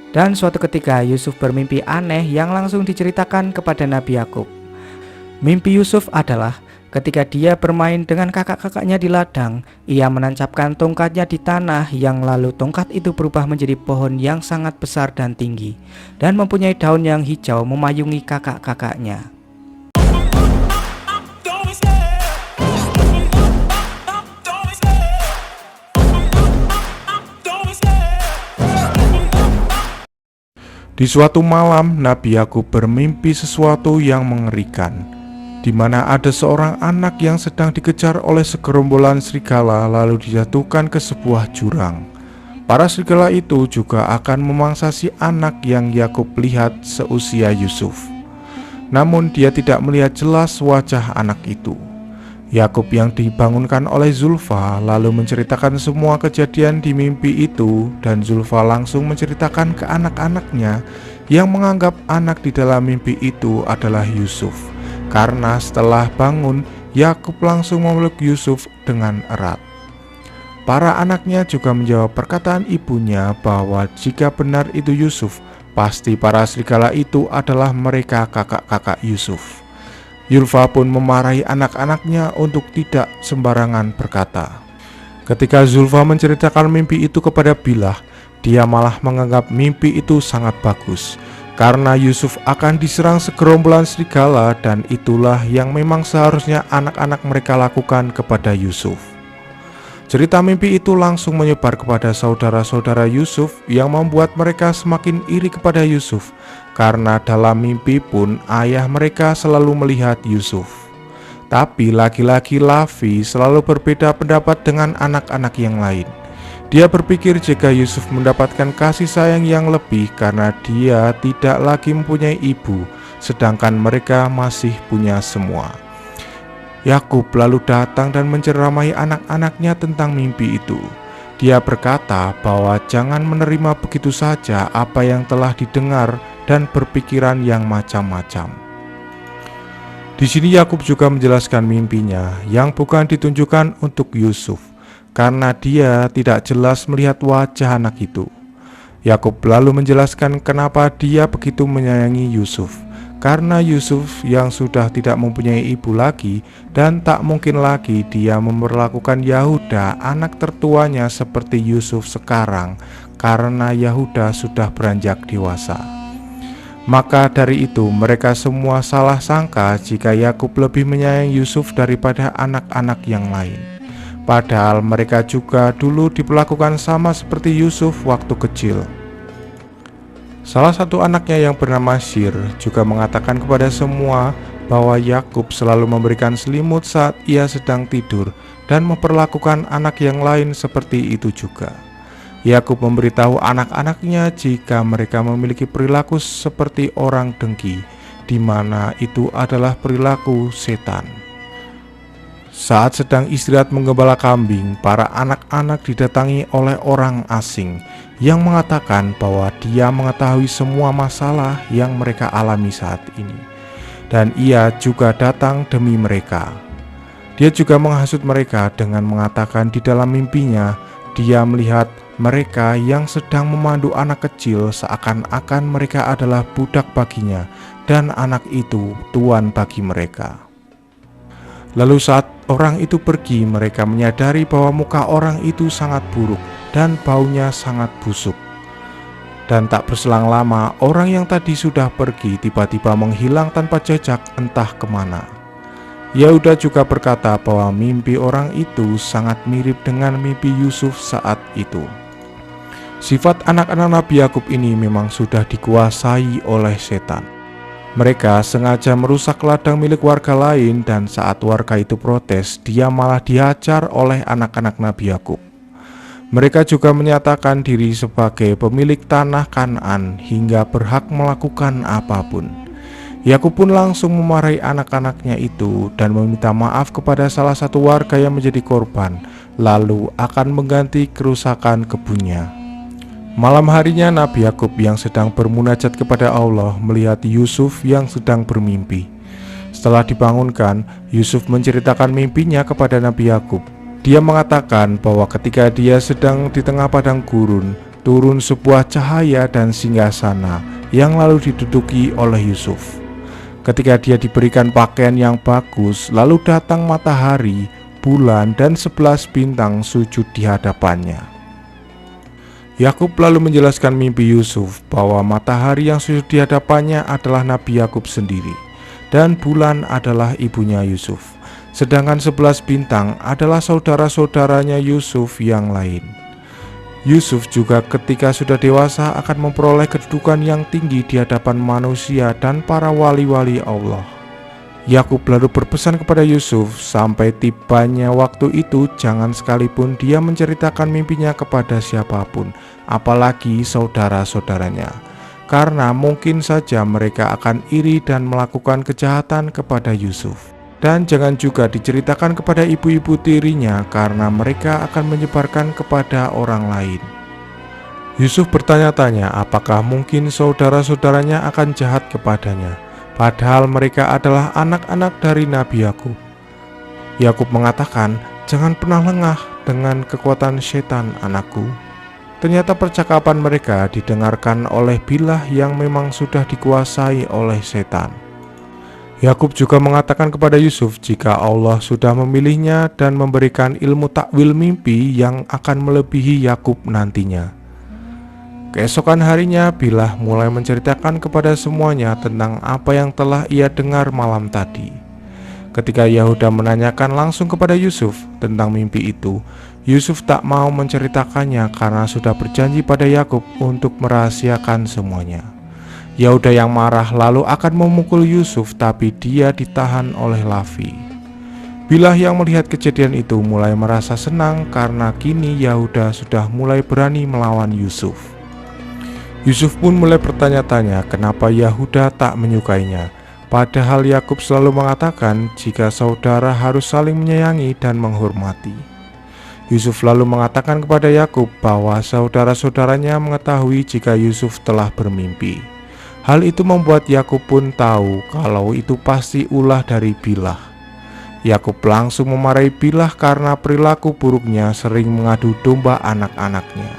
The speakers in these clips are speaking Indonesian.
Dan suatu ketika Yusuf bermimpi aneh yang langsung diceritakan kepada Nabi Yakub. Mimpi Yusuf adalah ketika dia bermain dengan kakak-kakaknya di ladang, ia menancapkan tongkatnya di tanah yang lalu tongkat itu berubah menjadi pohon yang sangat besar dan tinggi dan mempunyai daun yang hijau memayungi kakak-kakaknya. Di suatu malam, Nabi Yakub bermimpi sesuatu yang mengerikan, di mana ada seorang anak yang sedang dikejar oleh segerombolan serigala lalu dijatuhkan ke sebuah jurang. Para serigala itu juga akan memangsa si anak yang Yakub lihat seusia Yusuf. Namun dia tidak melihat jelas wajah anak itu. Yakub yang dibangunkan oleh Zulfa lalu menceritakan semua kejadian di mimpi itu, dan Zulfa langsung menceritakan ke anak-anaknya yang menganggap anak di dalam mimpi itu adalah Yusuf. Karena setelah bangun, Yakub langsung memeluk Yusuf dengan erat. Para anaknya juga menjawab perkataan ibunya bahwa jika benar itu Yusuf, pasti para serigala itu adalah mereka kakak-kakak Yusuf. Zulfa pun memarahi anak-anaknya untuk tidak sembarangan berkata. Ketika Zulfa menceritakan mimpi itu kepada Bilah, dia malah menganggap mimpi itu sangat bagus, karena Yusuf akan diserang segerombolan serigala, dan itulah yang memang seharusnya anak-anak mereka lakukan kepada Yusuf. Cerita mimpi itu langsung menyebar kepada saudara-saudara Yusuf yang membuat mereka semakin iri kepada Yusuf, karena dalam mimpi pun ayah mereka selalu melihat Yusuf. Tapi laki-laki Lavi selalu berbeda pendapat dengan anak-anak yang lain. Dia berpikir jika Yusuf mendapatkan kasih sayang yang lebih karena dia tidak lagi mempunyai ibu, sedangkan mereka masih punya semua. Yakub lalu datang dan menceramahi anak-anaknya tentang mimpi itu. Dia berkata bahwa jangan menerima begitu saja apa yang telah didengar dan berpikiran yang macam-macam. Di sini Yakub juga menjelaskan mimpinya yang bukan ditunjukkan untuk Yusuf, karena dia tidak jelas melihat wajah anak itu. Yakub lalu menjelaskan kenapa dia begitu menyayangi Yusuf, karena Yusuf yang sudah tidak mempunyai ibu lagi, dan tak mungkin lagi dia memperlakukan Yahuda anak tertuanya seperti Yusuf sekarang, karena Yahuda sudah beranjak dewasa. Maka dari itu mereka semua salah sangka jika Yakub lebih menyayangi Yusuf daripada anak-anak yang lain. Padahal mereka juga dulu diperlakukan sama seperti Yusuf waktu kecil. Salah satu anaknya yang bernama Syir juga mengatakan kepada semua bahwa Yakub selalu memberikan selimut saat ia sedang tidur dan memperlakukan anak yang lain seperti itu juga. Yakub memberitahu anak-anaknya jika mereka memiliki perilaku seperti orang dengki, di mana itu adalah perilaku setan. Saat sedang istirahat menggembala kambing, para anak-anak didatangi oleh orang asing yang mengatakan bahwa dia mengetahui semua masalah yang mereka alami saat ini, dan ia juga datang demi mereka. Dia juga menghasut mereka dengan mengatakan di dalam mimpinya dia melihat mereka yang sedang memandu anak kecil seakan-akan mereka adalah budak baginya dan anak itu tuan bagi mereka. Lalu saat orang itu pergi, mereka menyadari bahwa muka orang itu sangat buruk dan baunya sangat busuk. Dan tak berselang lama, orang yang tadi sudah pergi tiba-tiba menghilang tanpa jejak entah kemana. Yahuda juga berkata bahwa mimpi orang itu sangat mirip dengan mimpi Yusuf saat itu. Sifat anak-anak Nabi Yakub ini memang sudah dikuasai oleh setan. Mereka sengaja merusak ladang milik warga lain, dan saat warga itu protes, dia malah dihajar oleh anak-anak Nabi Yakub. Mereka juga menyatakan diri sebagai pemilik tanah Kanaan hingga berhak melakukan apapun. Yakub pun langsung memarahi anak-anaknya itu dan meminta maaf kepada salah satu warga yang menjadi korban, lalu akan mengganti kerusakan kebunnya. Malam harinya Nabi Yakub yang sedang bermunajat kepada Allah melihat Yusuf yang sedang bermimpi. Setelah dibangunkan, Yusuf menceritakan mimpinya kepada Nabi Yakub. Dia mengatakan bahwa ketika dia sedang di tengah padang gurun, turun sebuah cahaya dan singgasana yang lalu diduduki oleh Yusuf. Ketika dia diberikan pakaian yang bagus, lalu datang matahari, bulan, dan 11 bintang sujud di hadapannya. Yakub lalu menjelaskan mimpi Yusuf bahwa matahari yang sujud di hadapannya adalah Nabi Yakub sendiri, dan bulan adalah ibunya Yusuf. Sedangkan 11 bintang adalah saudara-saudaranya Yusuf yang lain. Yusuf juga ketika sudah dewasa akan memperoleh kedudukan yang tinggi di hadapan manusia dan para wali-wali Allah. Yakub lalu berpesan kepada Yusuf, sampai tibanya waktu itu jangan sekalipun dia menceritakan mimpinya kepada siapapun, apalagi saudara-saudaranya, karena mungkin saja mereka akan iri dan melakukan kejahatan kepada Yusuf. Dan jangan juga diceritakan kepada ibu-ibu tirinya, karena mereka akan menyebarkan kepada orang lain. Yusuf bertanya-tanya apakah mungkin saudara-saudaranya akan jahat kepadanya, padahal mereka adalah anak-anak dari Nabi Yakub. Yakub mengatakan, "Jangan pernah lengah dengan kekuatan setan, anakku." Ternyata percakapan mereka didengarkan oleh Bilah yang memang sudah dikuasai oleh setan. Yakub juga mengatakan kepada Yusuf jika Allah sudah memilihnya dan memberikan ilmu takwil mimpi yang akan melebihi Yakub nantinya. Keesokan harinya Bilah mulai menceritakan kepada semuanya tentang apa yang telah ia dengar malam tadi. Ketika Yahuda menanyakan langsung kepada Yusuf tentang mimpi itu, Yusuf tak mau menceritakannya karena sudah berjanji pada Yakub untuk merahasiakan semuanya. Yahuda yang marah lalu akan memukul Yusuf, tapi dia ditahan oleh Lavi. Bilah yang melihat kejadian itu mulai merasa senang karena kini Yahuda sudah mulai berani melawan Yusuf. Yusuf pun mulai bertanya-tanya kenapa Yahuda tak menyukainya, padahal Yakub selalu mengatakan jika saudara harus saling menyayangi dan menghormati. Yusuf lalu mengatakan kepada Yakub bahwa saudara-saudaranya mengetahui jika Yusuf telah bermimpi. Hal itu membuat Yakub pun tahu kalau itu pasti ulah dari Bilah. Yakub langsung memarahi Bilah karena perilaku buruknya sering mengadu domba anak-anaknya.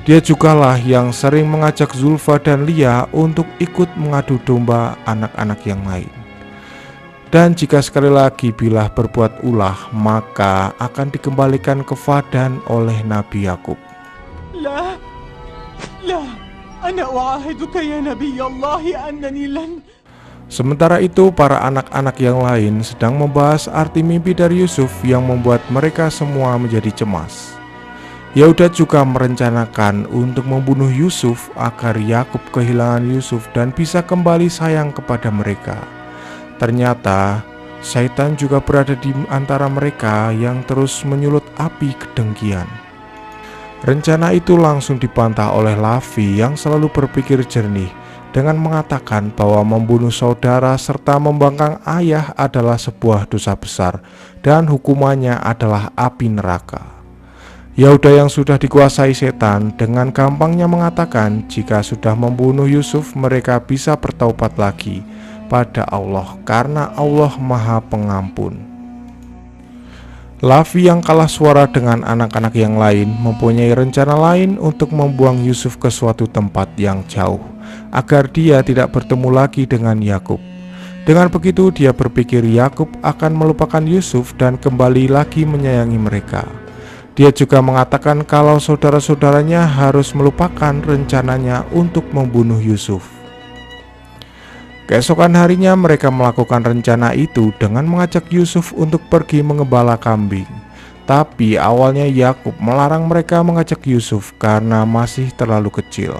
Dia jugalah yang sering mengajak Zulfa dan Lia untuk ikut mengadu domba anak-anak yang lain. Dan jika sekali lagi Bilah berbuat ulah, maka akan dikembalikan ke Padan oleh Nabi Yakub. لا لا أنا أعاهدك يا نبي الله أنني لن. Sementara itu para anak-anak yang lain sedang membahas arti mimpi dari Yusuf yang membuat mereka semua menjadi cemas. Yahuda juga merencanakan untuk membunuh Yusuf agar Yakub kehilangan Yusuf dan bisa kembali sayang kepada mereka. Ternyata Syaitan juga berada di antara mereka yang terus menyulut api kedengkian. Rencana itu langsung dibantah oleh Lavi yang selalu berpikir jernih dengan mengatakan bahwa membunuh saudara serta membangkang ayah adalah sebuah dosa besar dan hukumannya adalah api neraka. Yahuda yang sudah dikuasai setan dengan gampangnya mengatakan jika sudah membunuh Yusuf mereka bisa bertaubat lagi pada Allah karena Allah Maha Pengampun. Lavi yang kalah suara dengan anak-anak yang lain mempunyai rencana lain untuk membuang Yusuf ke suatu tempat yang jauh agar dia tidak bertemu lagi dengan Yakub. Dengan begitu dia berpikir Yakub akan melupakan Yusuf dan kembali lagi menyayangi mereka. Dia juga mengatakan kalau saudara-saudaranya harus melupakan rencananya untuk membunuh Yusuf. Keesokan harinya mereka melakukan rencana itu dengan mengajak Yusuf untuk pergi mengembala kambing. Tapi awalnya Yakub melarang mereka mengajak Yusuf karena masih terlalu kecil.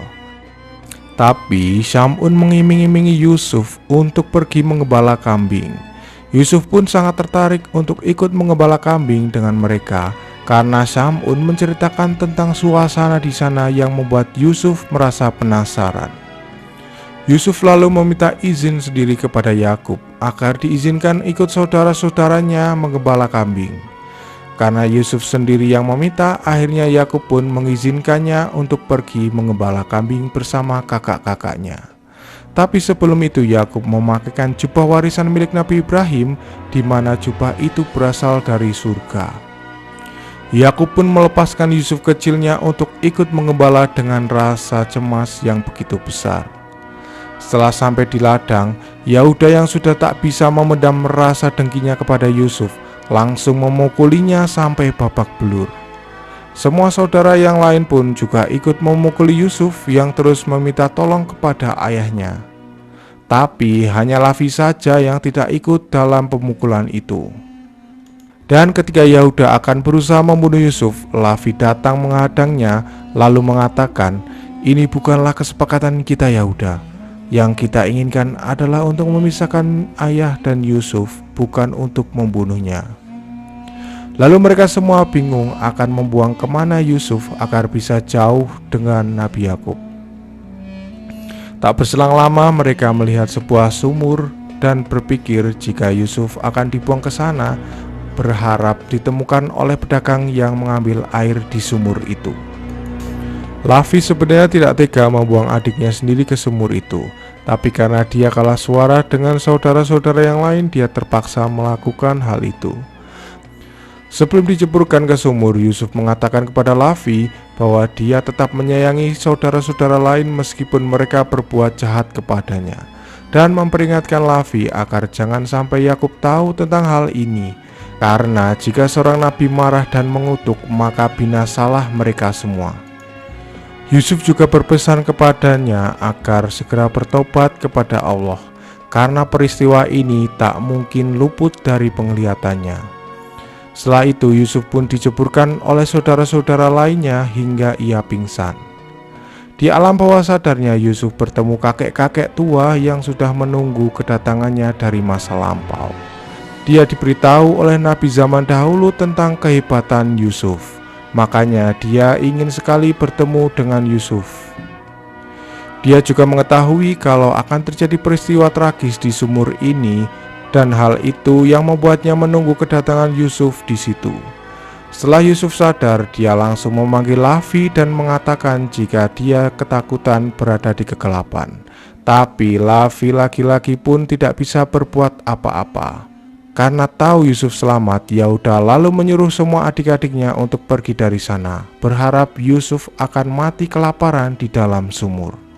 Tapi Syamun mengiming-imingi Yusuf untuk pergi mengembala kambing. Yusuf pun sangat tertarik untuk ikut mengembala kambing dengan mereka karena Syamun menceritakan tentang suasana di sana yang membuat Yusuf merasa penasaran. Yusuf lalu meminta izin sendiri kepada Yakub agar diizinkan ikut saudara-saudaranya mengembala kambing. Karena Yusuf sendiri yang meminta, akhirnya Yakub pun mengizinkannya untuk pergi mengembala kambing bersama kakak-kakaknya. Tapi sebelum itu Yakub memakaikan jubah warisan milik Nabi Ibrahim, di mana jubah itu berasal dari surga. Yakub pun melepaskan Yusuf kecilnya untuk ikut mengembala dengan rasa cemas yang begitu besar. Setelah sampai di ladang, Yahuda yang sudah tak bisa memendam rasa dengkinya kepada Yusuf langsung memukulinya sampai babak belur. Semua saudara yang lain pun juga ikut memukuli Yusuf yang terus meminta tolong kepada ayahnya. Tapi hanya Lavi saja yang tidak ikut dalam pemukulan itu. Dan ketika Yahuda akan berusaha membunuh Yusuf, Lavi datang menghadangnya lalu mengatakan, "Ini bukanlah kesepakatan kita Yahuda. Yang kita inginkan adalah untuk memisahkan ayah dan Yusuf, bukan untuk membunuhnya." Lalu mereka semua bingung akan membuang kemana Yusuf agar bisa jauh dengan Nabi Yakub. Tak berselang lama mereka melihat sebuah sumur dan berpikir jika Yusuf akan dibuang ke sana, berharap ditemukan oleh pedagang yang mengambil air di sumur itu. Lavi sebenarnya tidak tega membuang adiknya sendiri ke sumur itu, tapi karena dia kalah suara dengan saudara-saudara yang lain, dia terpaksa melakukan hal itu. Sebelum diceburkan ke sumur, Yusuf mengatakan kepada Lavi bahwa dia tetap menyayangi saudara-saudara lain meskipun mereka berbuat jahat kepadanya, dan memperingatkan Lavi agar jangan sampai Yakub tahu tentang hal ini, karena jika seorang nabi marah dan mengutuk, maka binasalah mereka semua. Yusuf juga berpesan kepadanya agar segera bertobat kepada Allah, karena peristiwa ini tak mungkin luput dari penglihatannya. Setelah itu Yusuf pun diceburkan oleh saudara-saudara lainnya hingga ia pingsan. Di alam bawah sadarnya Yusuf bertemu kakek-kakek tua yang sudah menunggu kedatangannya dari masa lampau. Dia diberitahu oleh nabi zaman dahulu tentang kehebatan Yusuf. Makanya dia ingin sekali bertemu dengan Yusuf. Dia juga mengetahui kalau akan terjadi peristiwa tragis di sumur ini, dan hal itu yang membuatnya menunggu kedatangan Yusuf di situ. Setelah Yusuf sadar, dia langsung memanggil Lavi dan mengatakan jika dia ketakutan berada di kegelapan. Tapi Lavi laki-laki pun tidak bisa berbuat apa-apa. Karena tahu Yusuf selamat, Yahuda lalu menyuruh semua adik-adiknya untuk pergi dari sana, berharap Yusuf akan mati kelaparan di dalam sumur.